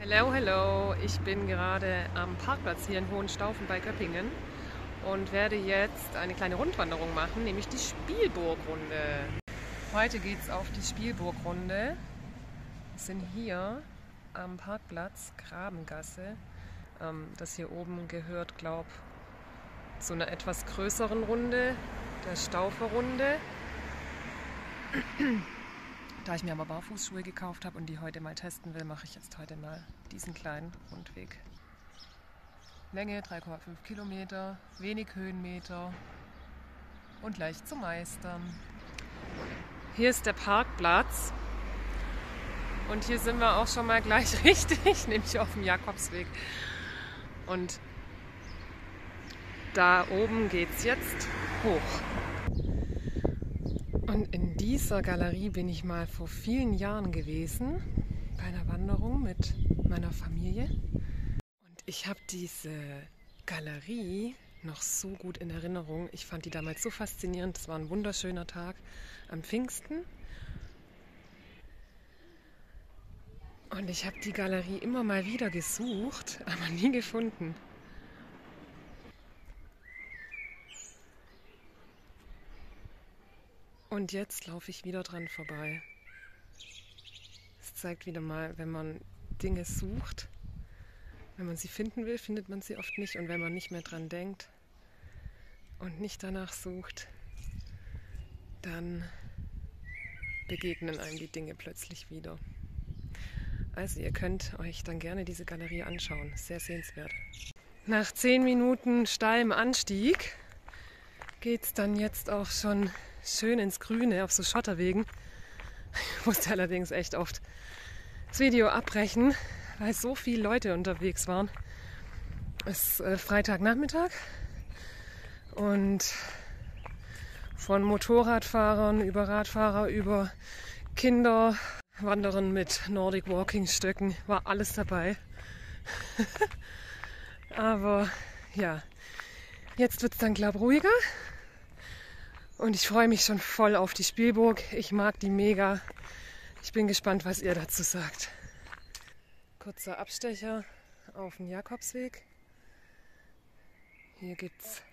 Hello, hello! Ich bin gerade am Parkplatz hier in Hohenstaufen bei Göppingen und werde jetzt eine kleine Rundwanderung machen, nämlich die Spielburgrunde. Heute geht es auf die Spielburgrunde. Wir sind hier am Parkplatz Grabengasse. Das hier oben gehört, glaube ich, zu einer etwas größeren Runde, der Stauferrunde. Da ich mir aber Barfußschuhe gekauft habe und die heute mal testen will, mache ich jetzt heute mal diesen kleinen Rundweg. Länge 3,5 Kilometer, wenig Höhenmeter und leicht zu meistern. Hier ist der Parkplatz und hier sind wir auch schon mal gleich richtig, nämlich auf dem Jakobsweg. Und da oben geht es jetzt hoch. Und in dieser Galerie bin ich mal vor vielen Jahren gewesen, bei einer Wanderung mit meiner Familie. Und ich habe diese Galerie noch so gut in Erinnerung. Ich fand die damals so faszinierend. Es war ein wunderschöner Tag am Pfingsten. Und ich habe die Galerie immer mal wieder gesucht, aber nie gefunden. Und jetzt laufe ich wieder dran vorbei. Es zeigt wieder mal, wenn man Dinge sucht, wenn man sie finden will, findet man sie oft nicht. Und wenn man nicht mehr dran denkt und nicht danach sucht, dann begegnen einem die Dinge plötzlich wieder. Also ihr könnt euch dann gerne diese Galerie anschauen. Sehr sehenswert. Nach 10 Minuten steilem Anstieg geht es dann jetzt auch schon schön ins Grüne auf so Schotterwegen. Ich musste allerdings echt oft das Video abbrechen, weil so viele Leute unterwegs waren. Es ist Freitagnachmittag und von Motorradfahrern über Radfahrer über Kinder, Wandern mit Nordic Walking Stöcken, war alles dabei. Aber ja, jetzt wird es dann, glaube ich, ruhiger. Und ich freue mich schon voll auf die Spielburg. Ich mag die mega. Ich bin gespannt, was ihr dazu sagt. Kurzer Abstecher auf den Jakobsweg. Hier gibt es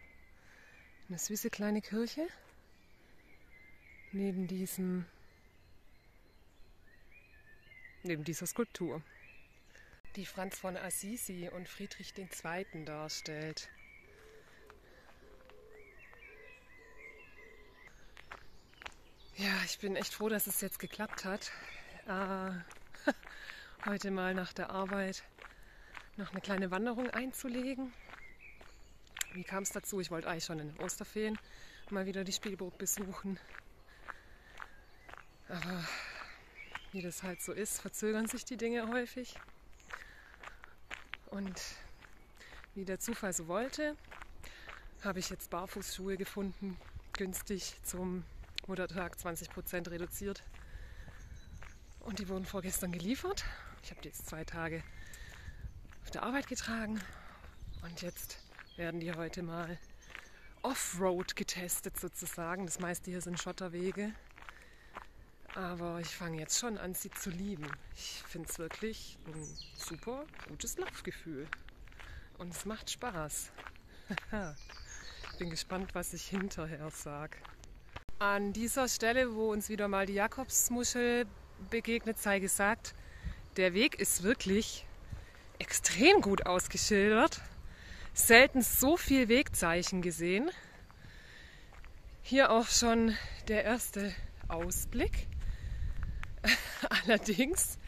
eine süße kleine Kirche. Neben dieser Skulptur, die Franz von Assisi und Friedrich II. Darstellt. Ja, ich bin echt froh, dass es jetzt geklappt hat. Heute mal nach der Arbeit noch eine kleine Wanderung einzulegen. Wie kam es dazu? Ich wollte eigentlich schon in den Osterferien mal wieder die Spielburg besuchen. Aber wie das halt so ist, verzögern sich die Dinge häufig. Und wie der Zufall so wollte, habe ich jetzt Barfußschuhe gefunden, günstig zum Muttertag 20% reduziert. Und die wurden vorgestern geliefert. Ich habe die jetzt 2 Tage auf der Arbeit getragen. Und jetzt werden die heute mal Offroad getestet sozusagen. Das meiste hier sind Schotterwege. Aber ich fange jetzt schon an, sie zu lieben. Ich finde es wirklich ein super gutes Laufgefühl. Und es macht Spaß. Bin gespannt, was ich hinterher sage. An dieser Stelle, wo uns wieder mal die Jakobsmuschel begegnet, sei gesagt, der Weg ist wirklich extrem gut ausgeschildert. Selten so viel Wegzeichen gesehen. Hier auch schon der erste Ausblick. Allerdings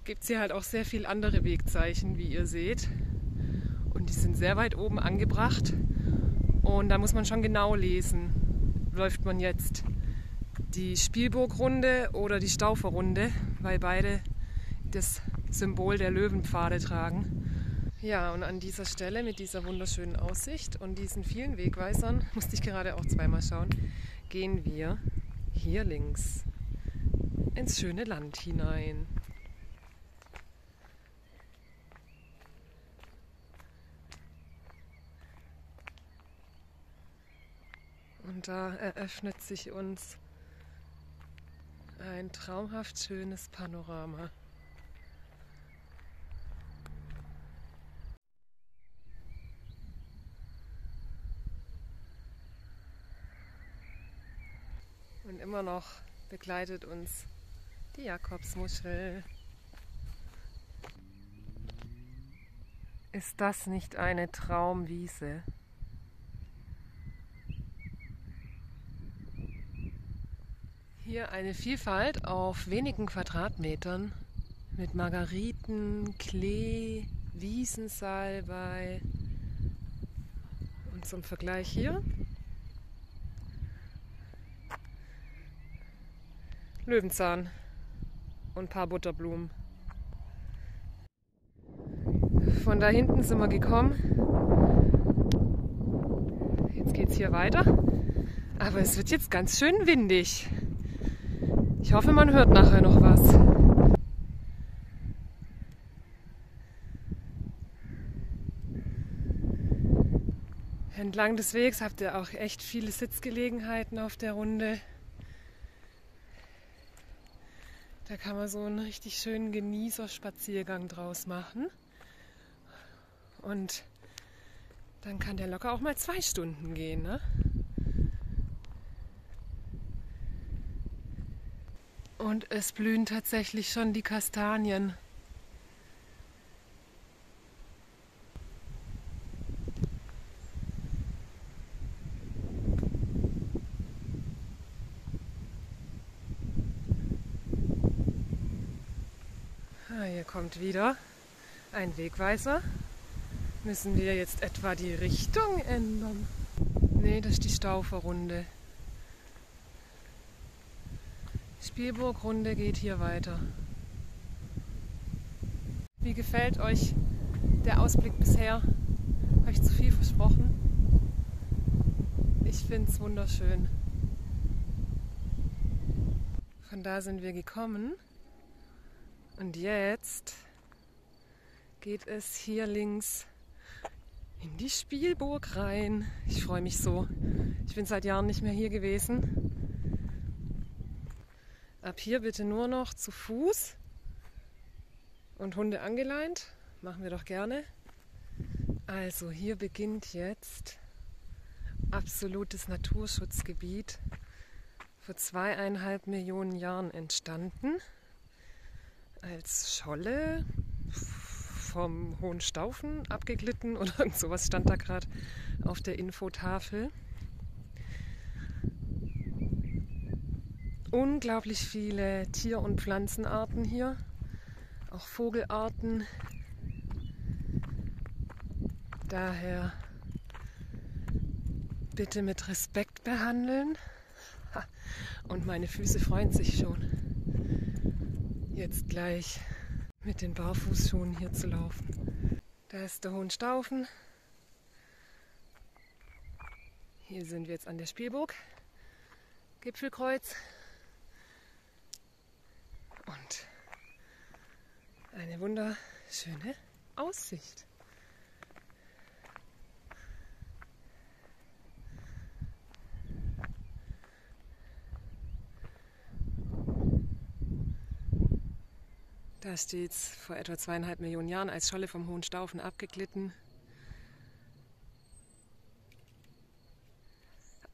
gibt es hier halt auch sehr viele andere Wegzeichen, wie ihr seht. Und die sind sehr weit oben angebracht. Und da muss man schon genau lesen. Läuft man jetzt die Spielburgrunde oder die Stauferrunde, weil beide das Symbol der Löwenpfade tragen. Ja, und an dieser Stelle mit dieser wunderschönen Aussicht und diesen vielen Wegweisern, musste ich gerade auch zweimal schauen, gehen wir hier links ins schöne Land hinein. Und da eröffnet sich uns ein traumhaft schönes Panorama. Und immer noch begleitet uns die Jakobsmuschel. Ist das nicht eine Traumwiese? Hier eine Vielfalt auf wenigen Quadratmetern mit Margariten, Klee, Wiesensalbei. Und zum Vergleich hier Löwenzahn und ein paar Butterblumen. Von da hinten sind wir gekommen. Jetzt geht es hier weiter. Aber es wird jetzt ganz schön windig. Ich hoffe, man hört nachher noch was. Entlang des Wegs habt ihr auch echt viele Sitzgelegenheiten auf der Runde. Da kann man so einen richtig schönen Genießerspaziergang draus machen. Und dann kann der locker auch mal 2 Stunden gehen, ne? Und es blühen tatsächlich schon die Kastanien. Hier kommt wieder ein Wegweiser. Müssen wir jetzt etwa die Richtung ändern? Nee, das ist die Stauferrunde. Spielburgrunde geht hier weiter. Wie gefällt euch der Ausblick bisher? Habe ich zu viel versprochen? Ich finde es wunderschön. Von da sind wir gekommen. Und jetzt geht es hier links in die Spielburg rein. Ich freue mich so. Ich bin seit Jahren nicht mehr hier gewesen. Ab hier bitte nur noch zu Fuß und Hunde angeleint. Machen wir doch gerne. Also hier beginnt jetzt absolutes Naturschutzgebiet. Vor 2,5 Millionen Jahren entstanden. Als Scholle vom Hohenstaufen abgeglitten oder irgend sowas stand da gerade auf der Infotafel. Unglaublich viele Tier- und Pflanzenarten hier, auch Vogelarten. Daher bitte mit Respekt behandeln. Und meine Füße freuen sich schon, jetzt gleich mit den Barfußschuhen hier zu laufen. Da ist der Hohenstaufen. Hier sind wir jetzt an der Spielburg. Gipfelkreuz. Und eine wunderschöne Aussicht. Da steht es vor etwa 2,5 Millionen Jahren als Scholle vom Hohenstaufen abgeglitten.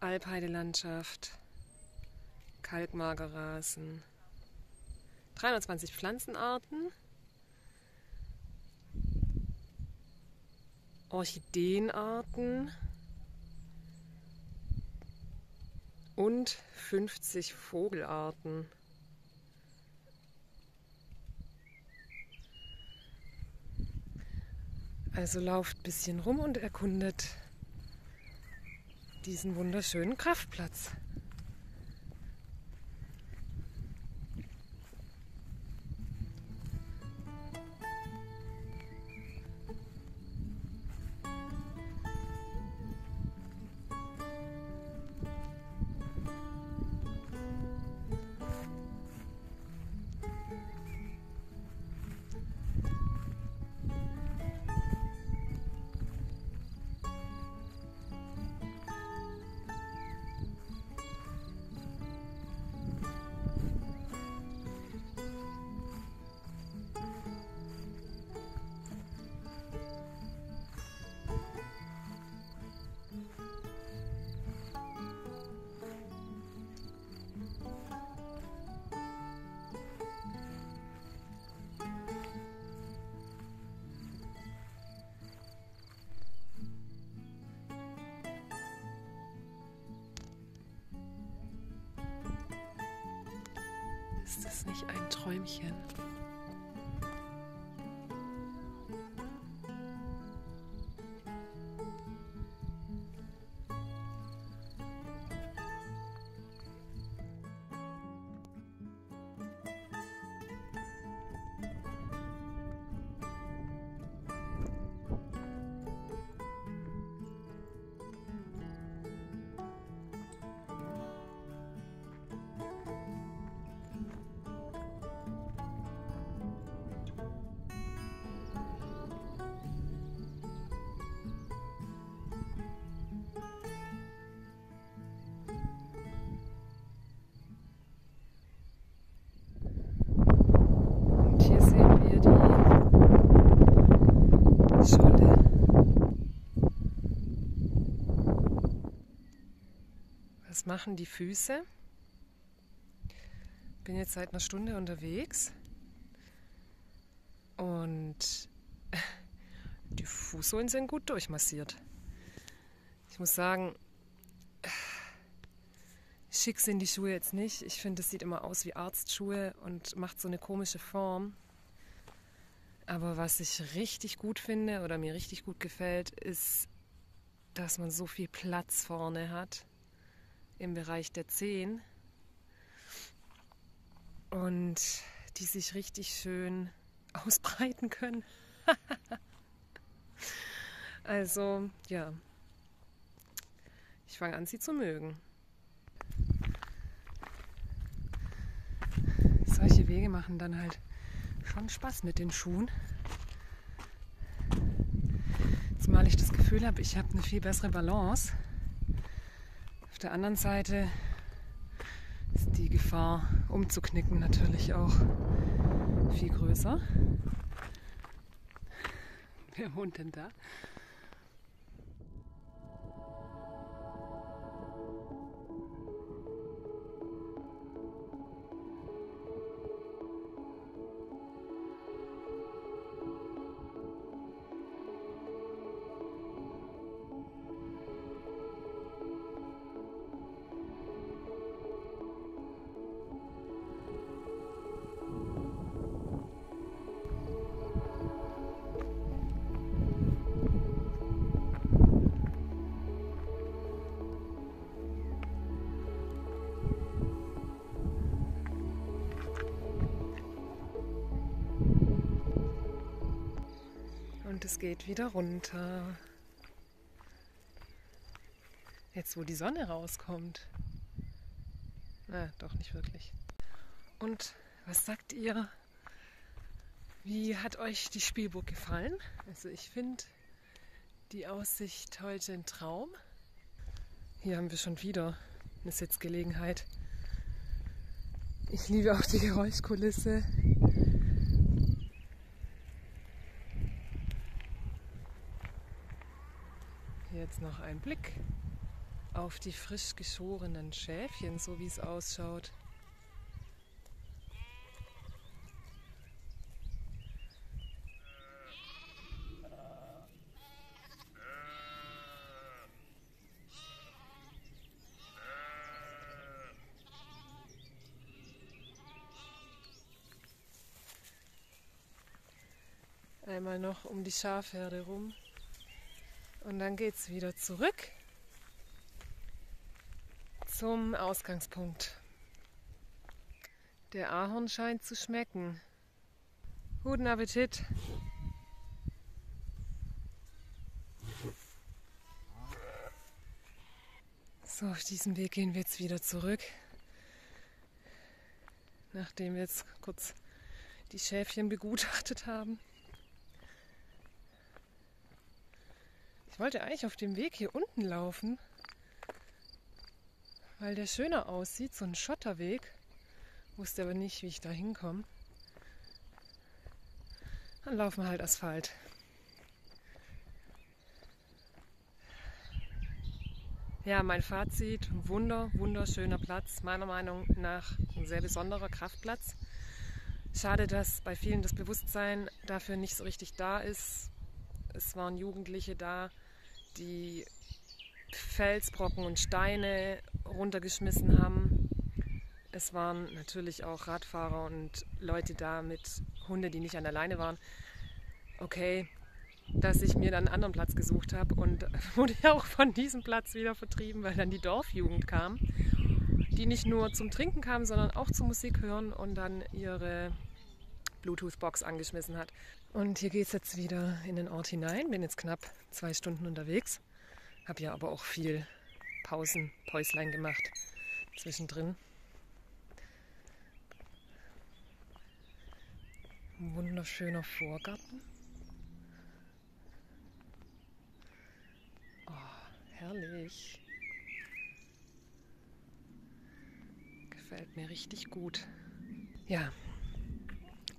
Alpheidelandschaft, Kalkmagerrasen, 320 Pflanzenarten, Orchideenarten und 50 Vogelarten. Also lauft ein bisschen rum und erkundet diesen wunderschönen Kraftplatz. Ist das nicht ein Träumchen? Scholle. Was machen die Füße? Bin jetzt seit einer Stunde unterwegs und die Fußsohlen sind gut durchmassiert. Ich muss sagen, schick sind die Schuhe jetzt nicht. Ich finde, es sieht immer aus wie Arztschuhe und macht so eine komische Form. Aber was ich richtig gut finde oder mir richtig gut gefällt, ist, dass man so viel Platz vorne hat im Bereich der Zehen und die sich richtig schön ausbreiten können. Also, ja, ich fange an, sie zu mögen. Solche Wege machen dann halt schon Spaß mit den Schuhen. Zumal ich das Gefühl habe, ich habe eine viel bessere Balance. Auf der anderen Seite ist die Gefahr, umzuknicken, natürlich auch viel größer. Wer wohnt denn da? Und es geht wieder runter. Jetzt, wo die Sonne rauskommt. Na, doch nicht wirklich. Und was sagt ihr? Wie hat euch die Spielburg gefallen? Also ich finde die Aussicht heute ein Traum. Hier haben wir schon wieder eine Sitzgelegenheit. Ich liebe auch die Geräuschkulisse. Jetzt noch ein Blick auf die frisch geschorenen Schäfchen, so wie es ausschaut. Einmal noch um die Schafherde rum. Und dann geht es wieder zurück zum Ausgangspunkt. Der Ahorn scheint zu schmecken. Guten Appetit! So, auf diesem Weg gehen wir jetzt wieder zurück. Nachdem wir jetzt kurz die Schäfchen begutachtet haben. Ich wollte eigentlich auf dem Weg hier unten laufen, weil der schöner aussieht, so ein Schotterweg. Wusste aber nicht, wie ich da hinkomme. Dann laufen wir halt Asphalt. Ja, mein Fazit, wunderschöner Platz. Meiner Meinung nach ein sehr besonderer Kraftplatz. Schade, dass bei vielen das Bewusstsein dafür nicht so richtig da ist. Es waren Jugendliche da, die Felsbrocken und Steine runtergeschmissen haben es waren natürlich auch Radfahrer und Leute da mit Hunden, die nicht an der Leine waren. Okay, dass ich mir dann einen anderen Platz gesucht habe und wurde ja auch von diesem Platz wieder vertrieben, weil dann die Dorfjugend kam, die nicht nur zum Trinken kam, sondern auch zum Musik hören und dann ihre Bluetooth-Box angeschmissen hat. Und hier geht es jetzt wieder in den Ort hinein, bin jetzt knapp 2 Stunden unterwegs, habe ja aber auch viel Päuslein gemacht zwischendrin. Ein wunderschöner Vorgarten. Oh, herrlich. Gefällt mir richtig gut. Ja,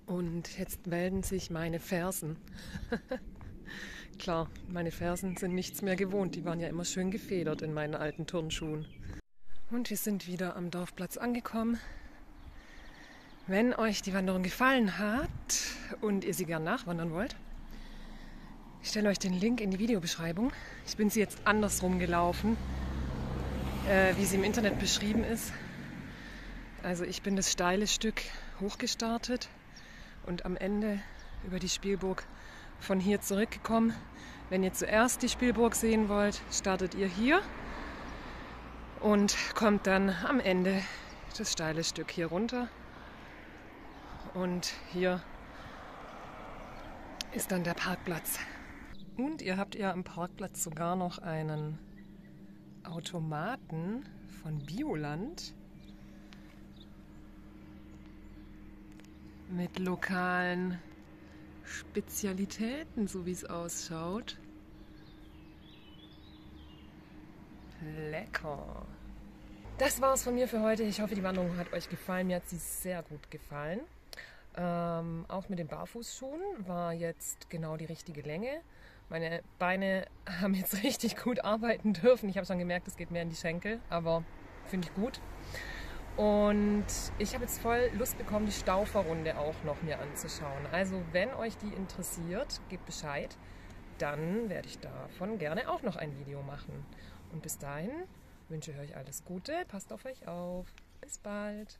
und jetzt melden sich meine Fersen. Klar, meine Fersen sind nichts mehr gewohnt. Die waren ja immer schön gefedert in meinen alten Turnschuhen. Und wir sind wieder am Dorfplatz angekommen. Wenn euch die Wanderung gefallen hat und ihr sie gern nachwandern wollt, ich stelle euch den Link in die Videobeschreibung. Ich bin sie jetzt andersrum gelaufen, wie sie im Internet beschrieben ist. Also ich bin das steile Stück hochgestartet und am Ende über die Spielburg von hier zurückgekommen. Wenn ihr zuerst die Spielburg sehen wollt, startet ihr hier und kommt dann am Ende das steile Stück hier runter. Und hier ist dann der Parkplatz. Und ihr habt ja am Parkplatz sogar noch einen Automaten von Bioland mit lokalen Spezialitäten, so wie es ausschaut. Lecker! Das war's von mir für heute. Ich hoffe, die Wanderung hat euch gefallen. Mir hat sie sehr gut gefallen. Auch mit den Barfußschuhen war jetzt genau die richtige Länge. Meine Beine haben jetzt richtig gut arbeiten dürfen. Ich habe schon gemerkt, es geht mehr in die Schenkel, aber finde ich gut. Und ich habe jetzt voll Lust bekommen, die Stauferrunde auch noch mir anzuschauen. Also wenn euch die interessiert, gebt Bescheid. Dann werde ich davon gerne auch noch ein Video machen. Und bis dahin wünsche ich euch alles Gute. Passt auf euch auf. Bis bald.